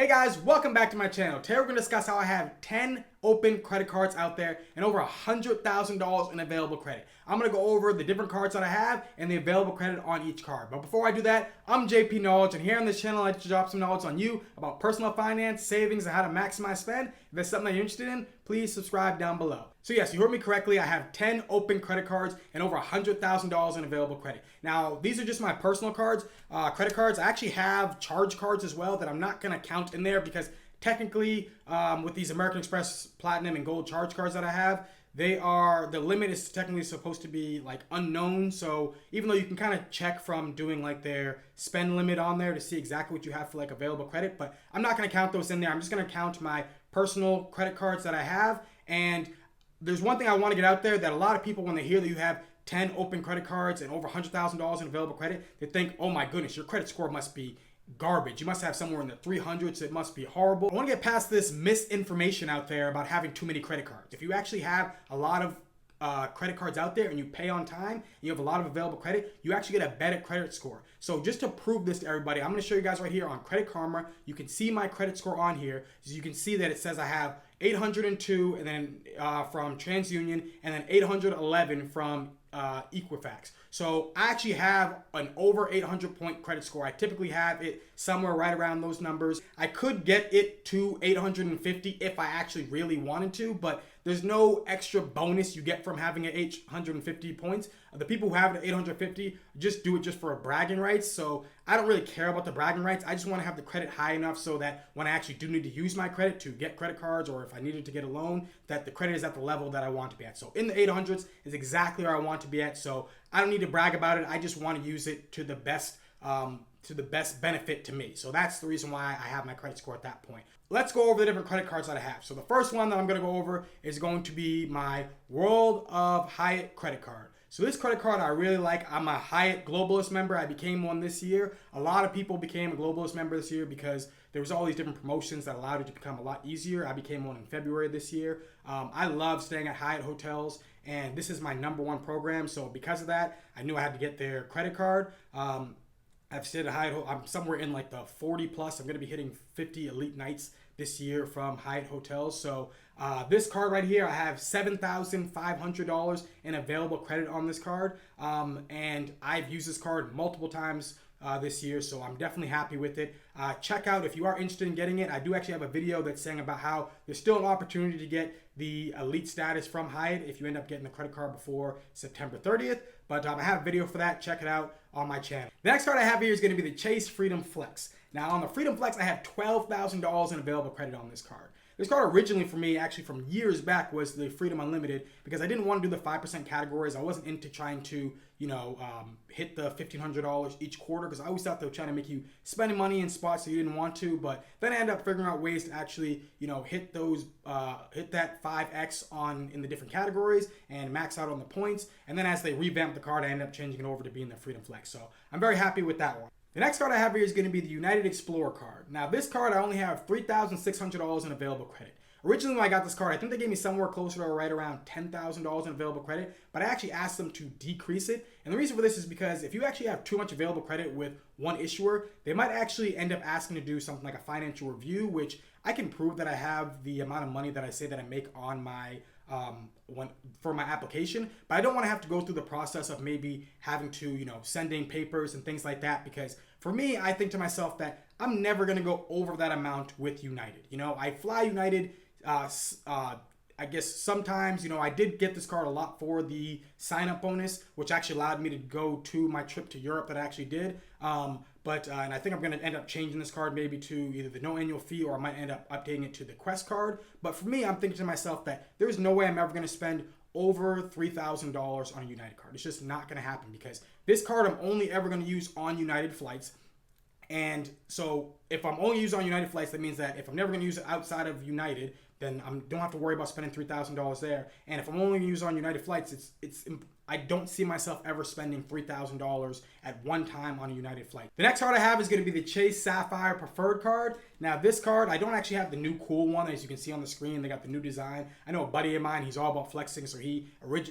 Hey guys, welcome back to my channel. Today we're going to discuss how I have 10 open credit cards out there and over $100,000 in available credit. I'm going to go over the different cards that I have and the available credit on each card. But before I do that, I'm JP Knowledge, and here on this channel I like to drop some knowledge on you about personal finance, savings, and how to maximize spend. If that's something that you're interested in, please subscribe down below. So yes, you heard me correctly. I have 10 open credit cards and over $100,000 in available credit. Now, these are just my personal cards, credit cards. I actually have charge cards as well that I'm not going to count in there because technically, with these American Express Platinum and Gold charge cards that I have, the limit is technically supposed to be like unknown. So even though you can kind of check from doing like their spend limit on there to see exactly what you have for like available credit, but I'm not going to count those in there. I'm just going to count my personal credit cards that I have. And there's one thing I want to get out there that a lot of people, when they hear that you have 10 open credit cards and over $100,000 in available credit, they think, oh my goodness, your credit score must be garbage. You must have somewhere in the 300s. It must be horrible. I want to get past this misinformation out there about having too many credit cards. If you actually have a lot of credit cards out there and you pay on time and you have a lot of available credit, you actually get a better credit score. So just to prove this to everybody, I'm going to show you guys right here on Credit Karma. You can see my credit score on here. So you can see that it says I have 802 and then from TransUnion and then 811 from Equifax. So I actually have an over 800 point credit score. I typically have it somewhere right around those numbers. I could get it to 850 if I actually really wanted to, but there's no extra bonus you get from having an 850 points. The people who have it at 850 just do it just for a bragging rights. So I don't really care about the bragging rights. I just want to have the credit high enough so that when I actually do need to use my credit to get credit cards, or if I needed to get a loan, that the credit is at the level that I want to be at. So in the 800s is exactly where I want to be at. So I don't need to brag about it. I just want to use it to the best benefit to me. So that's the reason why I have my credit score at that point. Let's go over the different credit cards that I have. So the first one that I'm going to go over is going to be my World of Hyatt credit card. So this credit card I really like. I'm a Hyatt Globalist member. I became one this year. A lot of people became a Globalist member this year because there was all these different promotions that allowed it to become a lot easier. I became one in February this year. I love staying at Hyatt hotels, and this is my #1 program. So because of that, I knew I had to get their credit card. I've stayed at Hyatt. I'm somewhere in like the 40 plus. I'm going to be hitting 50 elite nights this year from Hyatt hotels. So this card right here, I have $7,500 in available credit on this card. And I've used this card multiple times this year, so I'm definitely happy with it. Check out, if you are interested in getting it, I do actually have a video that's saying about how there's still an opportunity to get the elite status from Hyatt if you end up getting the credit card before September 30th. But I have a video for that. Check it out on my channel. The next card I have here is going to be the Chase Freedom Flex. Now on the Freedom Flex, I have $12,000 in available credit on this card. This card originally for me, actually from years back, was the Freedom Unlimited because I didn't want to do the 5% categories. I wasn't into trying to, hit the $1,500 each quarter because I always thought they were trying to make you spend money in spots that you didn't want to. But then I ended up figuring out ways to actually, hit that 5x in the different categories and max out on the points. And then as they revamped the card, I ended up changing it over to being the Freedom Flex. So I'm very happy with that one. The next card I have here is going to be the United Explorer card. Now this card, I only have $3,600 in available credit. Originally when I got this card, I think they gave me somewhere closer to right around $10,000 in available credit, but I actually asked them to decrease it. And the reason for this is because if you actually have too much available credit with one issuer, they might actually end up asking to do something like a financial review, which I can prove that I have the amount of money that I say that I make on my for my application, but I don't want to have to go through the process of maybe having to, sending papers and things like that, because for me, I think to myself that I'm never going to go over that amount with United. I fly United, I guess sometimes, I did get this card a lot for the sign-up bonus, which actually allowed me to go to my trip to Europe that I actually did. And I think I'm going to end up changing this card maybe to either the no annual fee, or I might end up updating it to the Quest card. But for me, I'm thinking to myself that there's no way I'm ever going to spend over $3,000 on a United card. It's just not going to happen because this card I'm only ever going to use on United flights. And so if I'm only using on United flights, that means that if I'm never going to use it outside of United, then I don't have to worry about spending $3,000 there. And if I'm only going to use it on United flights, I don't see myself ever spending $3,000 at one time on a United flight. The next card I have is going to be the Chase Sapphire Preferred card. Now this card, I don't actually have the new cool one. As you can see on the screen, they got the new design. I know a buddy of mine, he's all about flexing, so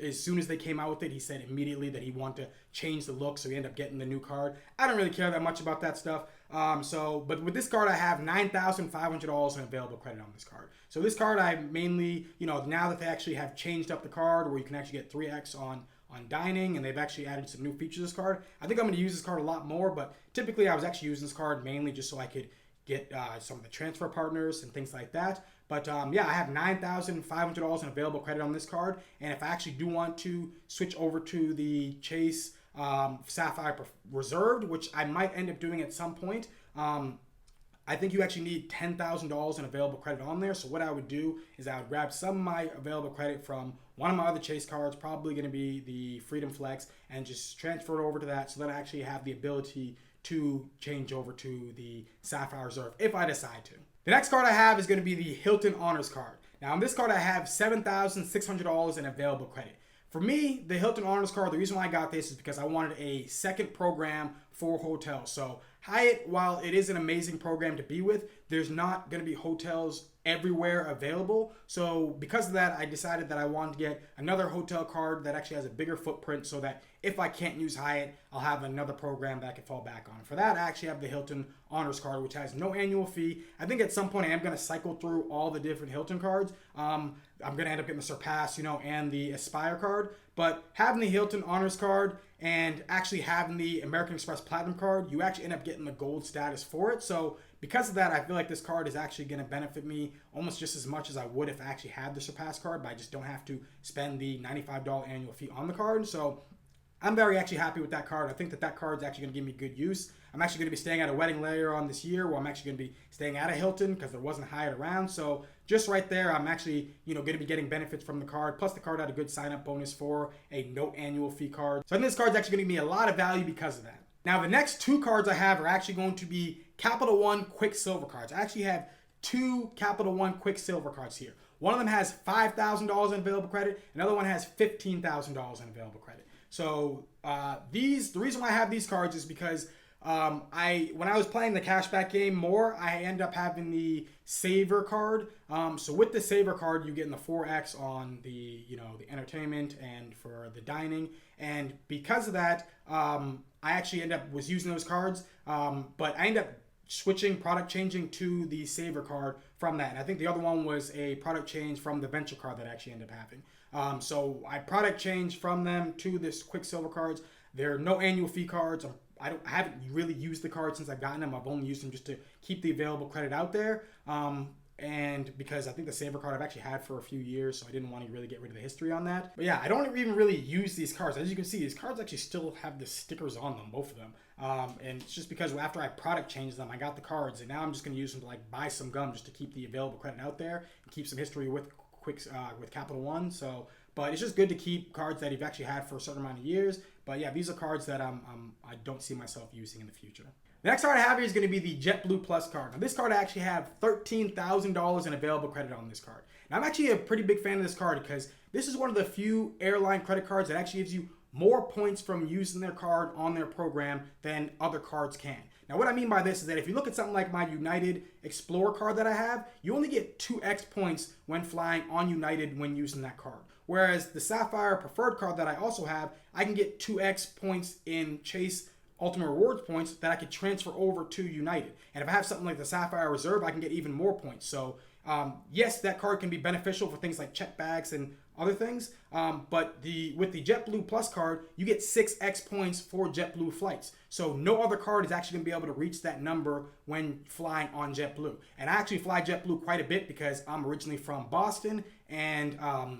as soon as they came out with it, he said immediately that he wanted to change the look, so he ended up getting the new card. I don't really care that much about that stuff. But with this card, I have $9,500 in available credit on this card. So this card, I mainly, now that they actually have changed up the card where you can actually get 3x on dining, and they've actually added some new features to this card. I think I'm going to use this card a lot more, but typically I was actually using this card mainly just so I could get some of the transfer partners and things like that. But yeah, I have $9,500 in available credit on this card, and if I actually do want to switch over to the Chase Sapphire Reserved, which I might end up doing at some point, I think you actually need $10,000 in available credit on there. So what I would do is I would grab some of my available credit from one of my other Chase cards, probably going to be the Freedom Flex, and just transfer it over to that so that I actually have the ability to change over to the Sapphire Reserve if I decide to. The next card I have is going to be the Hilton Honors card. Now on this card I have $7,600 in available credit. For me, the Hilton Honors card, the reason why I got this is because I wanted a second program for hotels. So Hyatt, while it is an amazing program to be with, there's not going to be hotels everywhere available. So because of that, I decided that I wanted to get another hotel card that actually has a bigger footprint so that if I can't use Hyatt, I'll have another program that I can fall back on. For that, I actually have the Hilton Honors card, which has no annual fee. I think at some point I am going to cycle through all the different Hilton cards. I'm going to end up getting the Surpass, and the Aspire card. But having the Hilton Honors card and actually having the American Express Platinum card, you actually end up getting the gold status for it. So because of that, I feel like this card is actually going to benefit me almost just as much as I would if I actually had the Surpass card, but I just don't have to spend the $95 annual fee on the card. So I'm very actually happy with that card. I think that card is actually going to give me good use. I'm actually going to be staying at a wedding later on this year where I'm actually going to be staying at a Hilton because there wasn't Hyatt around. So just right there, I'm actually, going to be getting benefits from the card. Plus the card had a good sign-up bonus for a no annual fee card. So I think this card's actually going to give me a lot of value because of that. Now the next two cards I have are actually going to be Capital One Quicksilver cards. I actually have two Capital One Quicksilver cards here. One of them has $5,000 in available credit. Another one has $15,000 in available credit. So the reason why I have these cards is because when I was playing the cashback game more, I end up having the Saver card. So with the Saver card, you get in the 4x on the the entertainment and for the dining. And because of that, I actually was using those cards. But I end up product changing to the Saver card from that. And I think the other one was a product change from the Venture card that I actually ended up having. So I product changed from them to this Quicksilver cards. They're no annual fee cards. I haven't really used the cards since I've gotten them. I've only used them just to keep the available credit out there. And because I think the Saver card I've actually had for a few years, so I didn't want to really get rid of the history on that. But yeah, I don't even really use these cards. As you can see, these cards actually still have the stickers on them, both of them. And it's just because after I product changed them, I got the cards, and now I'm just going to use them to buy some gum just to keep the available credit out there and keep some history with Capital One. So, but it's just good to keep cards that you've actually had for a certain amount of years. But yeah, these are cards that I don't see myself using in the future. The next card I have here is going to be the JetBlue Plus card. Now this card I actually have $13,000 in available credit on this card. Now I'm actually a pretty big fan of this card because this is one of the few airline credit cards that actually gives you more points from using their card on their program than other cards can. Now what I mean by this is that if you look at something like my United Explorer card that I have, you only get 2x points when flying on United when using that card. Whereas the Sapphire Preferred card that I also have, I can get 2x points in Chase Ultimate Rewards points that I could transfer over to United. And if I have something like the Sapphire Reserve, I can get even more points. So yes, that card can be beneficial for things like check bags and other things. But with the JetBlue Plus card, you get 6x points for JetBlue flights. So no other card is actually going to be able to reach that number when flying on JetBlue. And I actually fly JetBlue quite a bit because I'm originally from Boston. And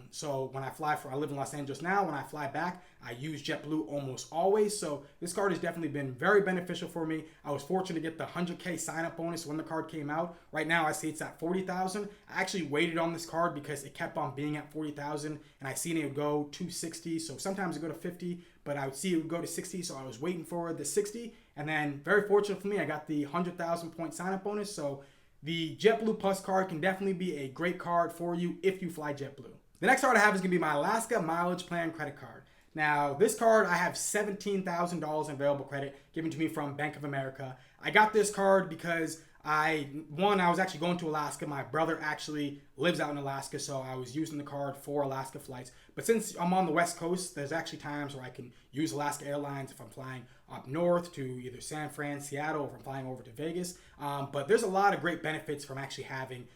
so when I live in Los Angeles now, when I fly back, I use JetBlue almost always. So this card has definitely been very beneficial for me. I was fortunate to get the 100K sign-up bonus when the card came out. Right now, I see it's at 40,000. I actually waited on this card because it kept on being at 40,000, and I seen it would go to 60. So sometimes it would go to 50, but I would see it would go to 60. So I was waiting for the 60, and then very fortunate for me, I got the 100,000 point sign-up bonus. So the JetBlue Plus card can definitely be a great card for you if you fly JetBlue. The next card I have is going to be my Alaska Mileage Plan credit card. Now, this card, I have $17,000 in available credit given to me from Bank of America. I got this card because I was actually going to Alaska. My brother actually lives out in Alaska, so I was using the card for Alaska flights. But since I'm on the West Coast, there's actually times where I can use Alaska Airlines if I'm flying up north to either San Fran, Seattle, or if I'm flying over to Vegas. But there's a lot of great benefits from actually having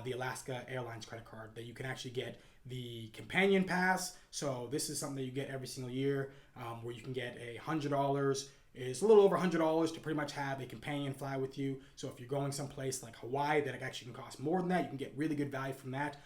the Alaska Airlines credit card, that you can actually get the companion pass. So this is something that you get every single year, where you can get $100. It's a little over $100 to pretty much have a companion fly with you. So if you're going someplace like Hawaii, that actually can cost more than that. You can get really good value from that.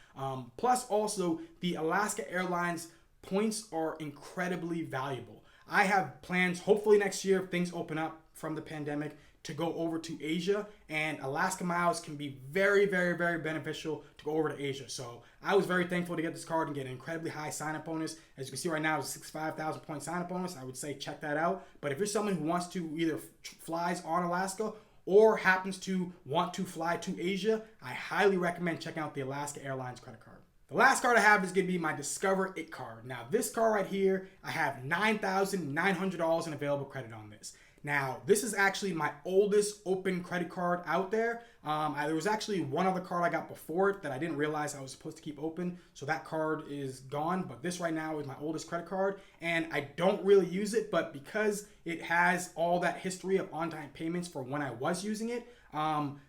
Plus also, the Alaska Airlines points are incredibly valuable. I have plans, hopefully next year, if things open up from the pandemic, to go over to Asia, and Alaska miles can be very, very, very beneficial to go over to Asia. So I was very thankful to get this card and get an incredibly high sign-up bonus. As you can see right now, it's a 65,000 point sign-up bonus. I would say check that out. But if you're someone who wants to either flies on Alaska or happens to want to fly to Asia, I highly recommend checking out the Alaska Airlines credit card. The last card I have is going to be my Discover It card. Now this card right here, I have $9,900 in available credit on this. Now, this is actually my oldest open credit card out there. There was actually one other card I got before it that I didn't realize I was supposed to keep open, so that card is gone. But this right now is my oldest credit card, and I don't really use it, but because it has all that history of on-time payments for when I was using it,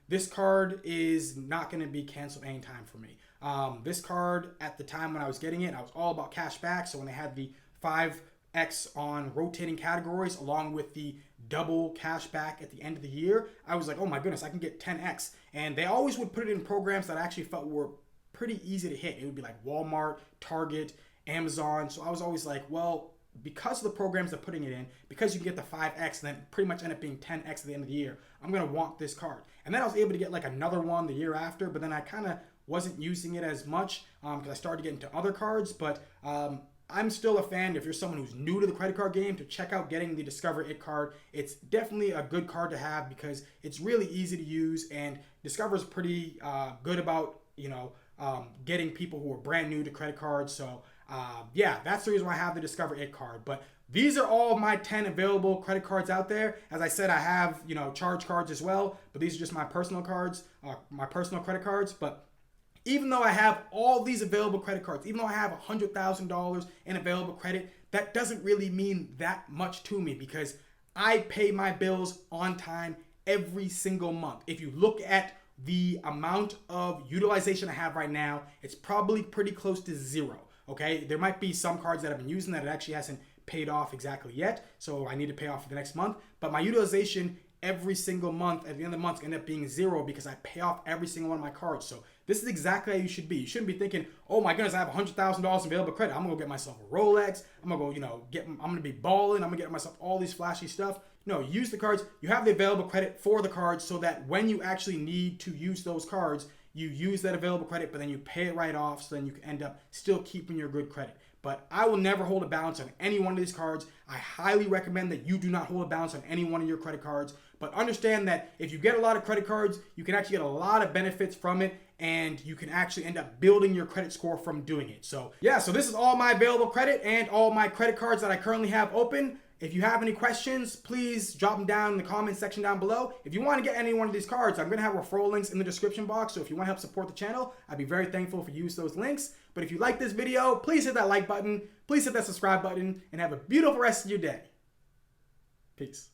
this card is not going to be canceled anytime for me. This card, at the time when I was getting it, I was all about cash back, so when they had the 5X on rotating categories along with the double cash back at the end of the year, I was like, oh my goodness, I can get 10X. And they always would put it in programs that I actually felt were pretty easy to hit. It would be like Walmart, Target, Amazon. So I was always like, well, because of the programs they're putting it in, because you can get the 5X and then pretty much end up being 10X at the end of the year, I'm going to want this card. And then I was able to get like another one the year after, but then I kind of wasn't using it as much because I started getting into other cards. But I'm still a fan, if you're someone who's new to the credit card game, to check out getting the Discover It card. It's definitely a good card to have because it's really easy to use, and Discover is pretty good about, getting people who are brand new to credit cards. So yeah, that's the reason why I have the Discover It card. But these are all my 10 available credit cards out there. As I said, I have, charge cards as well, but these are just my personal cards, my personal credit cards. But even though I have all these available credit cards, even though I have $100,000 in available credit, that doesn't really mean that much to me because I pay my bills on time every single month. If you look at the amount of utilization I have right now, it's probably pretty close to zero, okay? There might be some cards that I've been using that it actually hasn't paid off exactly yet, so I need to pay off for the next month, but my utilization every single month at the end of the month end up being zero because I pay off every single one of my cards. So this is exactly how you should be. You shouldn't be thinking, oh my goodness, I have $100,000 available credit. I'm gonna go get myself a Rolex. I'm gonna go, I'm gonna be balling. I'm gonna get myself all these flashy stuff. No, use the cards. You have the available credit for the cards so that when you actually need to use those cards, you use that available credit, but then you pay it right off, so then you can end up still keeping your good credit. But I will never hold a balance on any one of these cards. I highly recommend that you do not hold a balance on any one of your credit cards. But understand that if you get a lot of credit cards, you can actually get a lot of benefits from it, and you can actually end up building your credit score from doing it. So yeah, so this is all my available credit and all my credit cards that I currently have open. If you have any questions, please drop them down in the comment section down below. If you want to get any one of these cards, I'm going to have referral links in the description box. So if you want to help support the channel, I'd be very thankful if you use those links. But if you like this video, please hit that like button, please hit that subscribe button, and have a beautiful rest of your day. Peace.